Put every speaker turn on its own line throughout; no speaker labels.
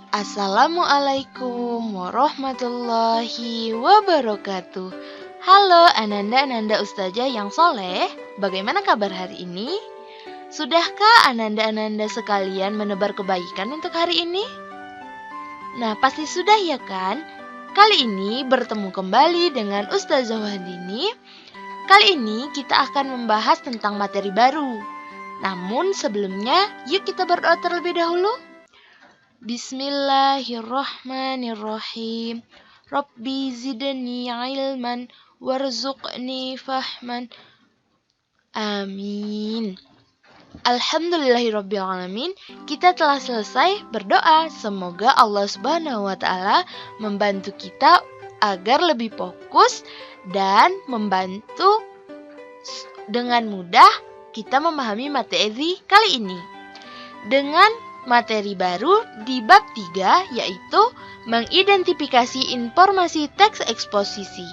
Assalamualaikum warahmatullahi wabarakatuh. Halo Ananda Ustazah yang soleh, bagaimana kabar hari ini? Sudahkah Ananda sekalian menebar kebaikan untuk hari ini? Nah, pasti sudah ya kan? Kali ini bertemu kembali dengan Ustazah Wahdini. Kali ini kita akan membahas tentang materi baru. Namun sebelumnya, yuk kita berdoa terlebih dahulu. Bismillahirrahmanirrahim. Rabbi zidni ilman warzuqni fahman. Amin. Alhamdulillahirrabbilalamin. Kita telah selesai berdoa. Semoga Allah Subhanahu wa Ta'ala membantu kita agar lebih fokus dan membantu dengan mudah kita memahami materi kali ini. Dengan materi baru di bab 3, yaitu mengidentifikasi informasi teks eksposisi.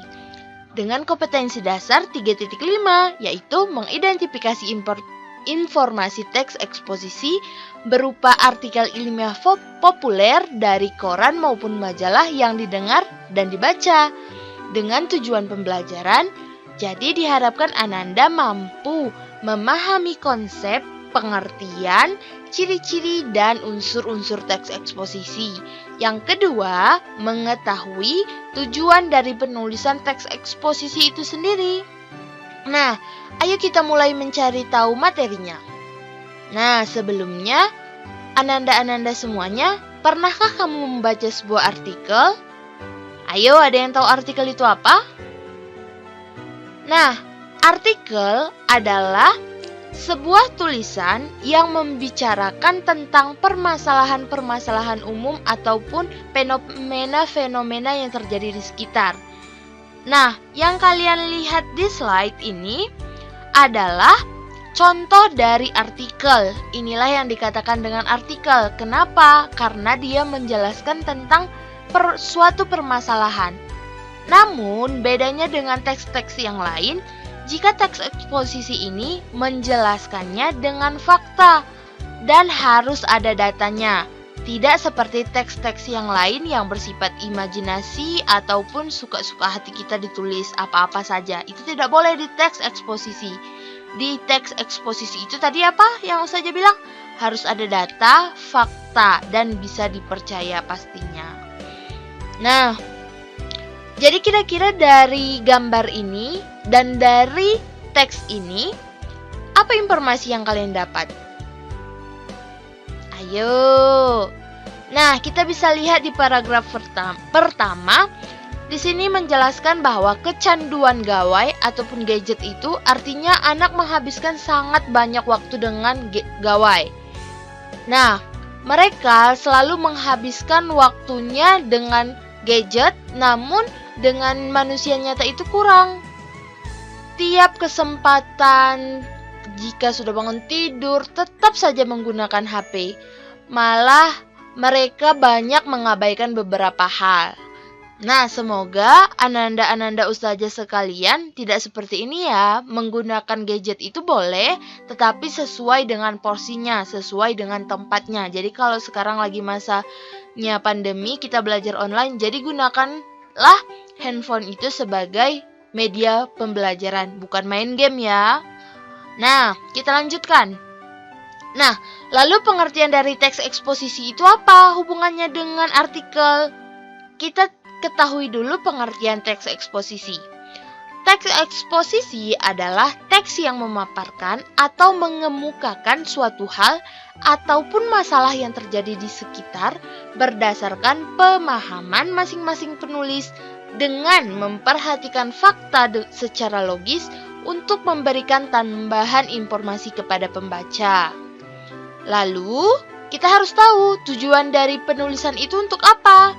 Dengan kompetensi dasar 3.5, yaitu mengidentifikasi informasi teks eksposisi berupa artikel ilmiah populer dari koran maupun majalah yang didengar dan dibaca. Dengan tujuan pembelajaran, jadi diharapkan Ananda mampu memahami konsep, pengertian, ciri-ciri, dan unsur-unsur teks eksposisi. Yang kedua, mengetahui tujuan dari penulisan teks eksposisi itu sendiri. Nah, ayo kita mulai mencari tahu materinya. Nah, sebelumnya, Ananda semuanya, pernahkah kamu membaca sebuah artikel? Ayo, ada yang tahu artikel itu apa? Nah, artikel adalah sebuah tulisan yang membicarakan tentang permasalahan-permasalahan umum ataupun fenomena-fenomena yang terjadi di sekitar. Nah, yang kalian lihat di slide ini adalah contoh dari artikel. Inilah yang dikatakan dengan artikel. Kenapa? Karena dia menjelaskan tentang suatu permasalahan. Namun, bedanya dengan teks-teks yang lain, jika teks eksposisi ini menjelaskannya dengan fakta dan harus ada datanya. Tidak seperti teks-teks yang lain yang bersifat imajinasi ataupun suka-suka hati kita ditulis apa-apa saja. Itu tidak boleh di teks eksposisi. Di teks eksposisi itu tadi apa yang Ustazah bilang? Harus ada data, fakta, dan bisa dipercaya pastinya. Nah, jadi kira-kira dari gambar ini dan dari teks ini, apa informasi yang kalian dapat? Ayo. Nah, kita bisa lihat di paragraf pertama. Di sini menjelaskan bahwa kecanduan gawai ataupun gadget itu artinya anak menghabiskan sangat banyak waktu dengan gawai. Nah, mereka selalu menghabiskan waktunya dengan gadget, namun dengan manusia nyata itu kurang. Tiap kesempatan, jika sudah bangun tidur, tetap saja menggunakan HP. Malah mereka banyak mengabaikan beberapa hal. Nah, semoga Ananda Ustazah sekalian tidak seperti ini ya. Menggunakan gadget itu boleh, tetapi sesuai dengan porsinya, sesuai dengan tempatnya. Jadi kalau sekarang lagi masanya pandemi, kita belajar online, jadi gunakanlah handphone itu sebagai media pembelajaran, bukan main game ya. Nah, kita lanjutkan. Nah, lalu pengertian dari teks eksposisi itu apa hubungannya dengan artikel? Kita ketahui dulu pengertian teks eksposisi. Teks eksposisi adalah teks yang memaparkan atau mengemukakan suatu hal ataupun masalah yang terjadi di sekitar berdasarkan pemahaman masing-masing penulis dengan memperhatikan fakta secara logis untuk memberikan tambahan informasi kepada pembaca. Lalu, kita harus tahu tujuan dari penulisan itu untuk apa.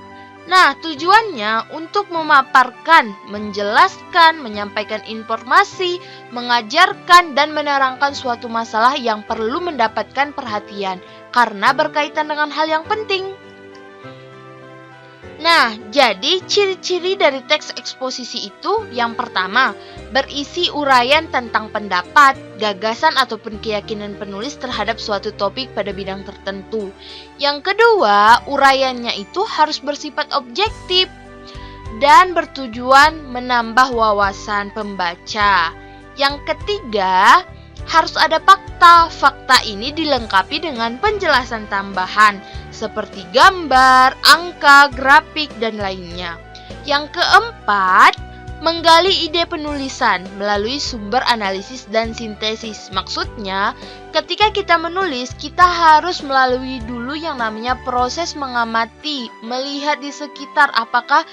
Nah, tujuannya untuk memaparkan, menjelaskan, menyampaikan informasi, mengajarkan, dan menerangkan suatu masalah yang perlu mendapatkan perhatian karena berkaitan dengan hal yang penting. Nah, jadi ciri-ciri dari teks eksposisi itu yang pertama, berisi uraian tentang pendapat, gagasan ataupun keyakinan penulis terhadap suatu topik pada bidang tertentu. Yang kedua, uraiannya itu harus bersifat objektif dan bertujuan menambah wawasan pembaca. Yang ketiga, harus ada fakta. Fakta ini dilengkapi dengan penjelasan tambahan seperti gambar, angka, grafik, dan lainnya. Yang keempat, menggali ide penulisan melalui sumber analisis dan sintesis. Maksudnya, ketika kita menulis, kita harus melalui dulu yang namanya proses mengamati, melihat di sekitar apakah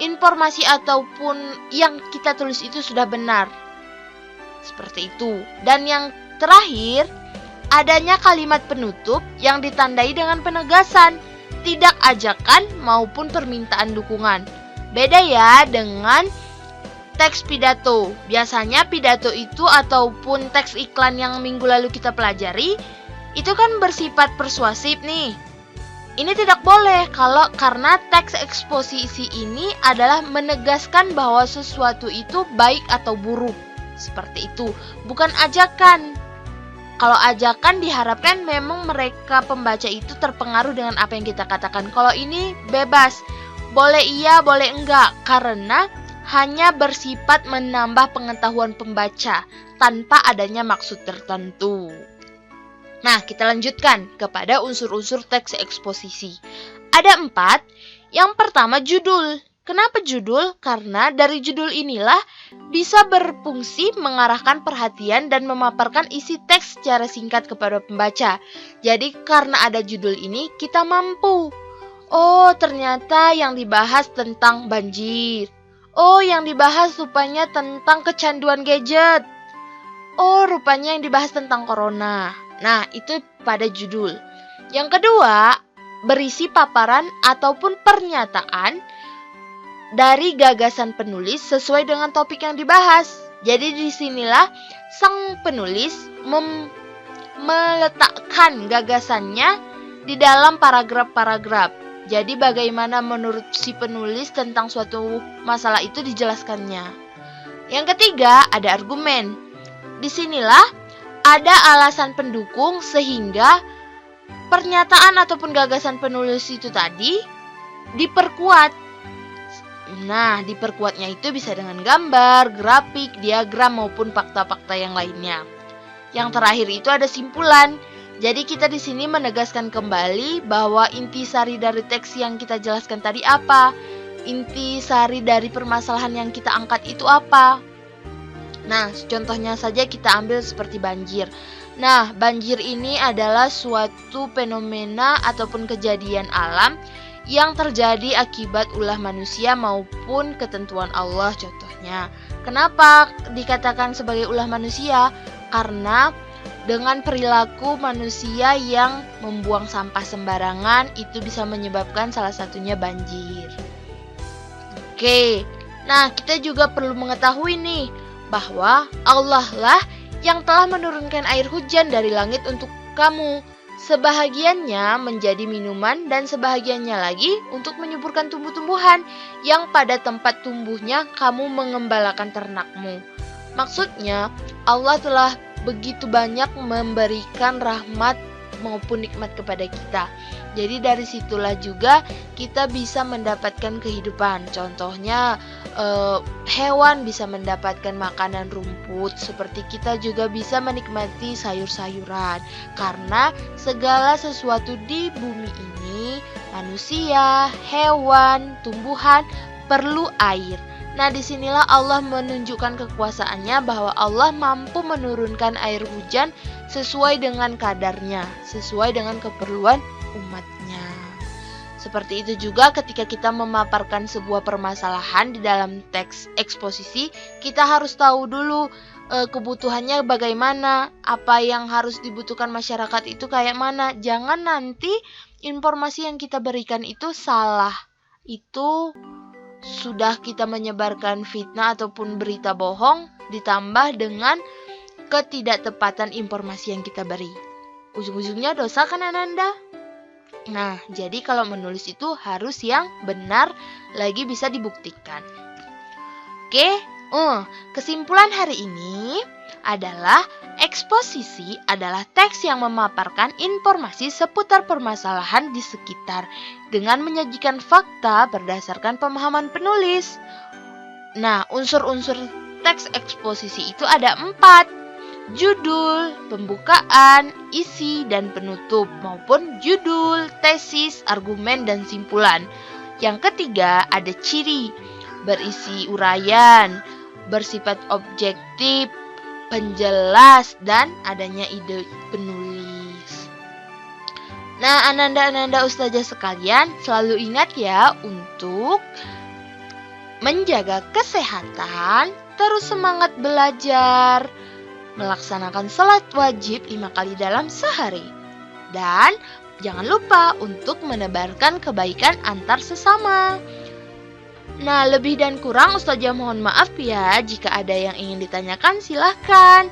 informasi ataupun yang kita tulis itu sudah benar. Seperti itu. Dan yang terakhir, adanya kalimat penutup yang ditandai dengan penegasan, tidak ajakan maupun permintaan dukungan. Beda ya dengan teks pidato. Biasanya pidato itu ataupun teks iklan yang minggu lalu kita pelajari, itu kan bersifat persuasif nih. Ini tidak boleh karena teks eksposisi ini adalah menegaskan bahwa sesuatu itu baik atau buruk. Seperti itu, bukan ajakan. Kalau ajakan diharapkan memang mereka pembaca itu terpengaruh dengan apa yang kita katakan. Kalau ini bebas, boleh iya, boleh enggak, karena hanya bersifat menambah pengetahuan pembaca tanpa adanya maksud tertentu. Nah, kita lanjutkan kepada unsur-unsur teks eksposisi. Ada 4. Yang pertama, judul. Kenapa judul? Karena dari judul inilah bisa berfungsi mengarahkan perhatian dan memaparkan isi teks secara singkat kepada pembaca. Jadi karena ada judul ini, kita mampu. Oh, ternyata yang dibahas tentang banjir. Oh, yang dibahas rupanya tentang kecanduan gadget. Oh, rupanya yang dibahas tentang corona. Nah, itu pada judul. Yang kedua, berisi paparan ataupun pernyataan dari gagasan penulis sesuai dengan topik yang dibahas. Jadi disinilah sang penulis meletakkan gagasannya di dalam paragraf-paragraf. Jadi bagaimana menurut si penulis tentang suatu masalah itu dijelaskannya. Yang ketiga, ada argumen. Disinilah ada alasan pendukung sehingga pernyataan ataupun gagasan penulis itu tadi diperkuat. Nah, diperkuatnya itu bisa dengan gambar, grafik, diagram maupun fakta-fakta yang lainnya. Yang terakhir itu ada simpulan. Jadi kita di sini menegaskan kembali bahwa intisari dari teks yang kita jelaskan tadi apa? Intisari dari permasalahan yang kita angkat itu apa? Nah, contohnya saja kita ambil seperti banjir. Nah, banjir ini adalah suatu fenomena ataupun kejadian alam yang terjadi akibat ulah manusia maupun ketentuan Allah contohnya. Kenapa dikatakan sebagai ulah manusia? Karena dengan perilaku manusia yang membuang sampah sembarangan itu bisa menyebabkan salah satunya banjir. Oke, nah kita juga perlu mengetahui nih bahwa Allah lah yang telah menurunkan air hujan dari langit untuk kamu. Sebahagiannya menjadi minuman dan sebahagiannya lagi untuk menyuburkan tumbuh-tumbuhan yang pada tempat tumbuhnya kamu mengembalakan ternakmu. Maksudnya Allah telah begitu banyak memberikan rahmat maupun nikmat kepada kita. Jadi dari situlah juga kita bisa mendapatkan kehidupan. Contohnya hewan bisa mendapatkan makanan rumput, seperti kita juga bisa menikmati sayur-sayuran. Karena segala sesuatu di bumi ini, manusia, hewan, tumbuhan perlu air. Nah, disinilah Allah menunjukkan kekuasaannya bahwa Allah mampu menurunkan air hujan sesuai dengan kadarnya, sesuai dengan keperluan umatnya. Seperti itu juga ketika kita memaparkan sebuah permasalahan di dalam teks eksposisi, kita harus tahu dulu kebutuhannya bagaimana, apa yang harus dibutuhkan masyarakat itu kayak mana. Jangan nanti informasi yang kita berikan itu salah. Itu sudah kita menyebarkan fitnah ataupun berita bohong ditambah dengan ketidaktepatan informasi yang kita beri. Ujung-ujungnya dosa kan Ananda? Nah, jadi kalau menulis itu harus yang benar lagi bisa dibuktikan. Oke, kesimpulan hari ini adalah eksposisi adalah teks yang memaparkan informasi seputar permasalahan di sekitar dengan menyajikan fakta berdasarkan pemahaman penulis. Nah, unsur-unsur teks eksposisi itu ada 4. Judul, pembukaan, isi, dan penutup, maupun judul, tesis, argumen, dan simpulan. Yang ketiga, ada ciri, berisi uraian, bersifat objektif, penjelas, dan adanya ide penulis. Nah, ananda-ananda ustazah sekalian, selalu ingat ya untuk menjaga kesehatan, terus semangat belajar, melaksanakan salat wajib 5 kali dalam sehari. Dan jangan lupa untuk menebarkan kebaikan antar sesama. Nah, lebih dan kurang ustazah mohon maaf ya. Jika ada yang ingin ditanyakan silahkan.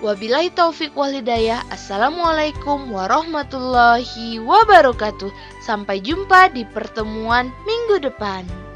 Wabillahi taufiq wal hidayah. Assalamualaikum warahmatullahi wabarakatuh. Sampai jumpa di pertemuan minggu depan.